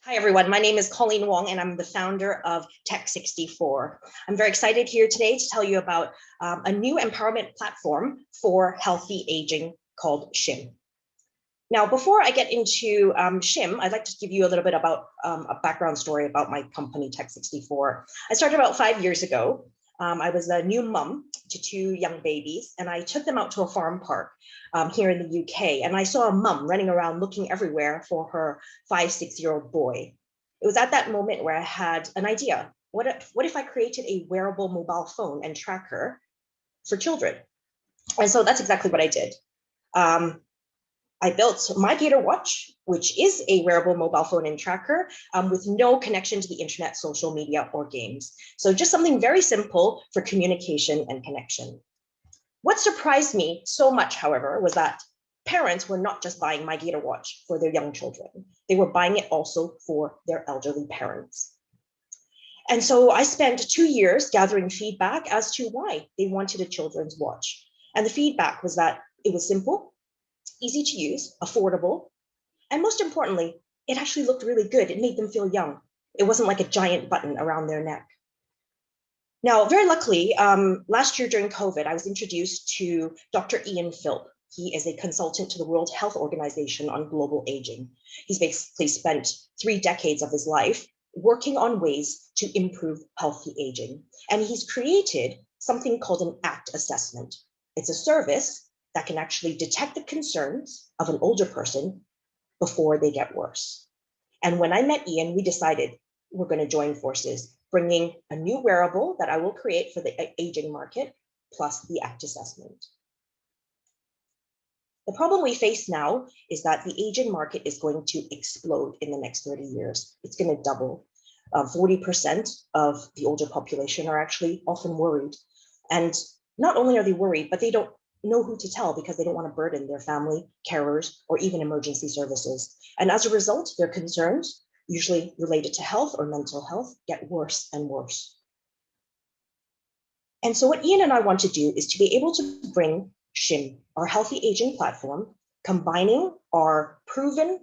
Hi, everyone. My name is Colleen Wong, and I'm the founder of Techsixtyfour. I'm very excited here today to tell you about a new empowerment platform for healthy aging called SHIM. Now, before I get into SHIM, I'd like to give you a little bit about a background story about my company, Techsixtyfour. I started about 5 years ago. I was a new mom to 2 young babies, and I took them out to a farm park here in the UK. And I saw a mom running around looking everywhere for her 5-6-year-old boy. It was at that moment where I had an idea. What if I created a wearable mobile phone and tracker for children? And so that's exactly what I did. I built my Gator Watch, which is a wearable mobile phone and tracker with no connection to the internet, social media, or games. So just something very simple for communication and connection. What surprised me so much, however, was that parents were not just buying my Gator Watch for their young children. They were buying it also for their elderly parents. And so I spent 2 years gathering feedback as to why they wanted a children's watch. And the feedback was that it was simple, easy to use, affordable, and most importantly, it actually looked really good. It made them feel young. It wasn't like a giant button around their neck. Now, very luckily, last year during COVID, I was introduced to Dr. Ian Philp. He is a consultant to the World Health Organization on global aging. He's basically spent 3 decades of his life working on ways to improve healthy aging. And he's created something called an ACT assessment. It's a service that can actually detect the concerns of an older person before they get worse. And when I met Ian, we decided we're going to join forces, bringing a new wearable that I will create for the aging market, plus the ACT assessment. The problem we face now is that the aging market is going to explode in the next 30 years. It's going to double. 40% of the older population are actually often worried. And not only are they worried, but they don't know who to tell because they don't want to burden their family, carers, or even emergency services. And as a result, their concerns, usually related to health or mental health, get worse and worse. And so what Ian and I want to do is to be able to bring SHIM, our healthy aging platform, combining our proven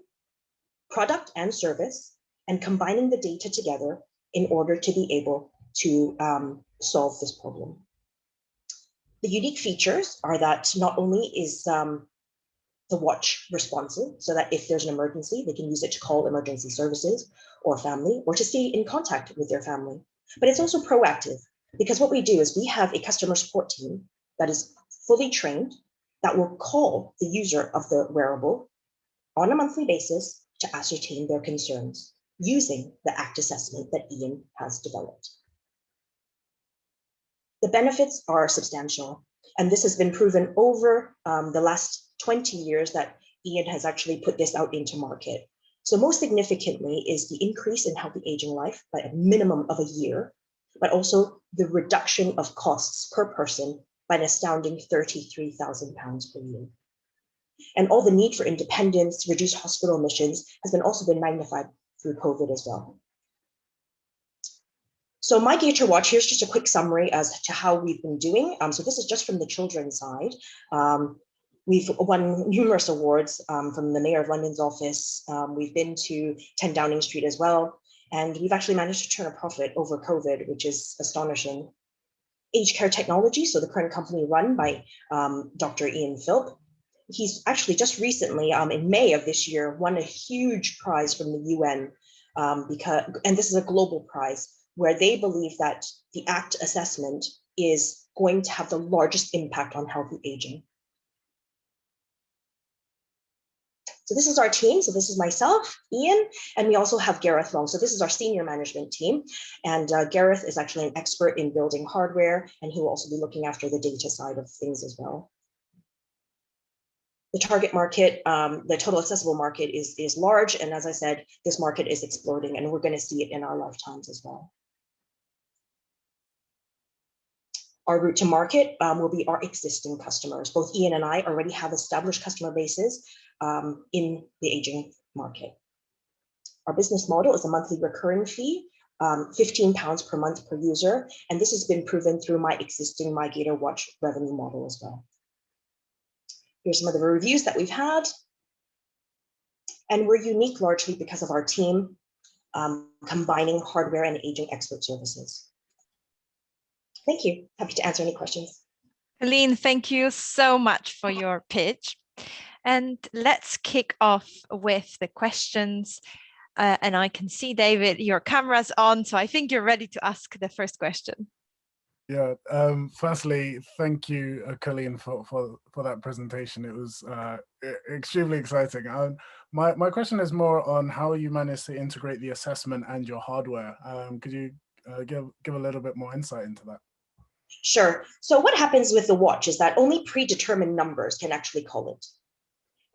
product and service and combining the data together in order to be able to solve this problem. The unique features are that not only is the watch responsive, so that if there's an emergency, they can use it to call emergency services or family, or to stay in contact with their family. But it's also proactive, because what we do is we have a customer support team that is fully trained that will call the user of the wearable on a monthly basis to ascertain their concerns using the ACT assessment that Ian has developed. The benefits are substantial, and this has been proven over the last 20 years that Ian has actually put this out into market. So most significantly is the increase in healthy aging life by a minimum of a year, but also the reduction of costs per person by an astounding £33,000 per year. And all the need for independence, reduced hospital admissions has also been magnified through COVID as well. So my Gator Watch, here's just a quick summary as to how we've been doing. So this is just from the children's side. We've won numerous awards from the Mayor of London's office. We've been to 10 Downing Street as well. And we've actually managed to turn a profit over COVID, which is astonishing. Aged Care Technology, so the current company run by Dr. Ian Philp, he's actually just recently, in May of this year, won a huge prize from the UN, and this is a global prize, where they believe that the ACT assessment is going to have the largest impact on healthy aging. So this is our team. So this is myself, Ian, and we also have Gareth Long. So this is our senior management team. And Gareth is actually an expert in building hardware, and he will also be looking after the data side of things as well. The target market, the total accessible market is large. And as I said, this market is exploding, and we're going to see it in our lifetimes as well. Our route to market will be our existing customers. Both Ian and I already have established customer bases in the aging market. Our business model is a monthly recurring fee, £15 per month per user. And this has been proven through my existing My Gator Watch revenue model as well. Here's some of the reviews that we've had. And we're unique largely because of our team. combining hardware and aging expert services. Thank you. Happy to answer any questions. Colleen, thank you so much for your pitch. And let's kick off with the questions. And I can see, David, your camera's on, so I think you're ready to ask the first question. Yeah, firstly, thank you, Colleen, for that presentation. It was extremely exciting. My question is more on how you managed to integrate the assessment and your hardware. Could you give a little bit more insight into that? Sure. So what happens with the watch is that only predetermined numbers can actually call it.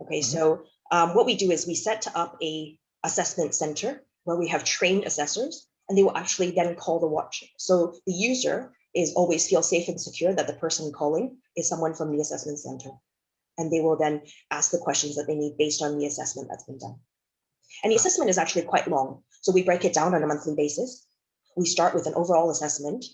Okay, so what we do is we set up a assessment center where we have trained assessors, and they will actually then call the watch. So the user is always feel safe and secure that the person calling is someone from the assessment center. And they will then ask the questions that they need based on the assessment that's been done. And the assessment is actually quite long. So we break it down on a monthly basis. We start with an overall assessment,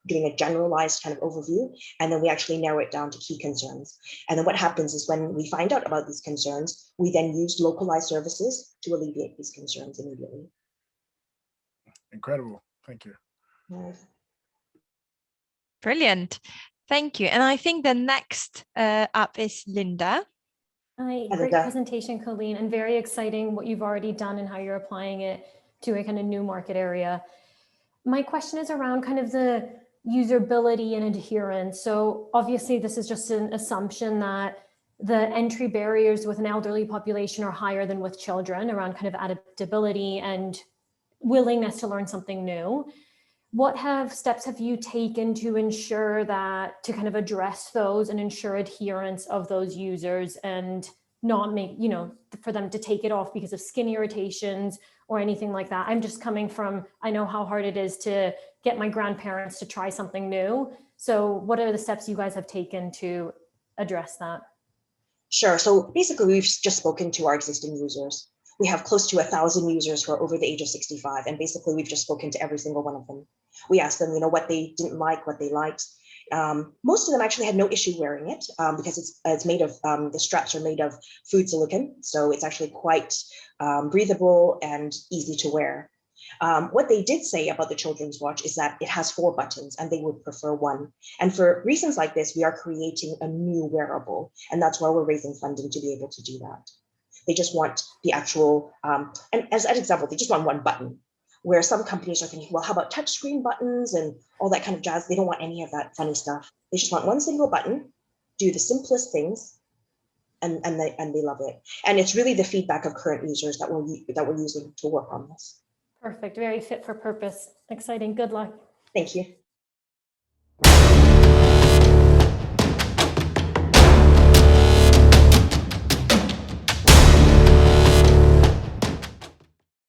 doing a generalized kind of overview, and then we actually narrow it down to key concerns. And then what happens is when we find out about these concerns, we then use localized services to alleviate these concerns immediately. Incredible. Thank you. Brilliant. Thank you. And I think the next up is Linda. Hi, great presentation, Colleen, and very exciting what you've already done and how you're applying it to a kind of new market area. My question is around kind of the usability and adherence. So obviously this is just an assumption that the entry barriers with an elderly population are higher than with children around kind of adaptability and willingness to learn something new. What steps have you taken to ensure that, to kind of address those and ensure adherence of those users and not make, for them to take it off because of skin irritations or anything like that? I'm just coming from, I know how hard it is to get my grandparents to try something new. So what are the steps you guys have taken to address that? Sure. So basically, we've just spoken to our existing users. We have close to 1,000 users who are over the age of 65. And basically, we've just spoken to every single one of them. We asked them, what they didn't like, what they liked. Most of them actually had no issue wearing it because it's made of, the straps are made of food silicone. So it's actually quite breathable and easy to wear. What they did say about the children's watch is that it has 4 buttons and they would prefer 1. And for reasons like this, we are creating a new wearable. And that's why we're raising funding to be able to do that. They just want the actual, and as an example, they just want 1 button, where some companies are thinking, well, how about touchscreen buttons and all that kind of jazz? They don't want any of that funny stuff. They just want 1 single button, do the simplest things, and they love it. And it's really the feedback of current users that we're using to work on this. Perfect. Very fit for purpose. Exciting. Good luck. Thank you.